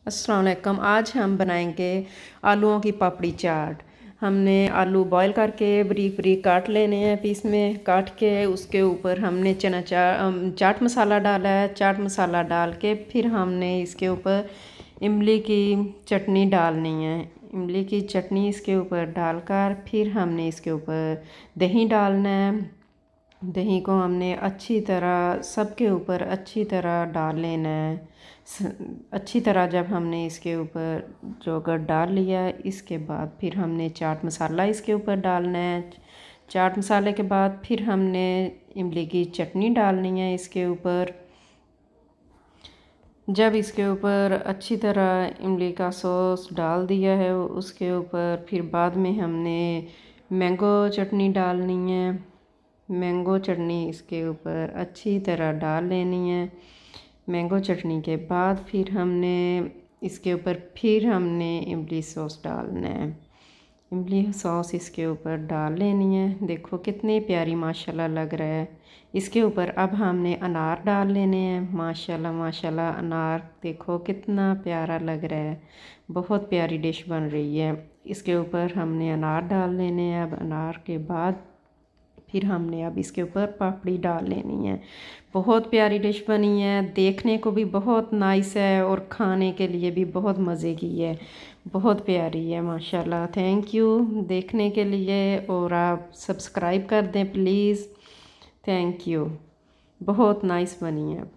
अस्सलाम वालेकुम। आज हम बनाएंगे आलूओं की पापड़ी चाट। हमने आलू बॉईल करके बारीक बारीक काट लेने हैं। पीस में काट के उसके ऊपर हमने चाट मसाला डाला है। चाट मसाला डाल के फिर हमने इसके ऊपर इमली की चटनी डालनी है। इमली की चटनी इसके ऊपर डालकर फिर हमने इसके ऊपर दही डालना है। दही को हमने अच्छी तरह सबके ऊपर अच्छी तरह डाल लेना है। अच्छी तरह जब हमने इसके ऊपर जोगर्ट डाल लिया, इसके बाद फिर हमने चाट मसाला इसके ऊपर डालना है। चाट मसाले के बाद फिर हमने इमली की चटनी डालनी है इसके ऊपर। जब इसके ऊपर अच्छी तरह इमली का सॉस डाल दिया है, उसके ऊपर फिर बाद में हमने मैंगो चटनी डालनी है। मैंगो चटनी इसके ऊपर अच्छी तरह डाल लेनी है। मैंगो चटनी के बाद फिर हमने इसके ऊपर फिर हमने इमली सॉस डालना है। इमली सॉस इसके ऊपर डाल लेनी है। देखो कितनी प्यारी माशाल्लाह लग रहा है। इसके ऊपर अब हमने अनार डाल लेने हैं। माशाल्लाह माशाल्लाह अनार देखो कितना प्यारा लग रहा है। बहुत प्यारी डिश बन रही है। इसके ऊपर हमने अनार डाल लेने हैं। अब अनार के बाद फिर हमने अब इसके ऊपर पापड़ी डाल लेनी है। बहुत प्यारी डिश बनी है, देखने को भी बहुत नाइस है और खाने के लिए भी बहुत मज़े की है। बहुत प्यारी है माशाल्लाह। थैंक यू देखने के लिए और आप सब्सक्राइब कर दें प्लीज़। Thank you. बहुत नाइस बनी है।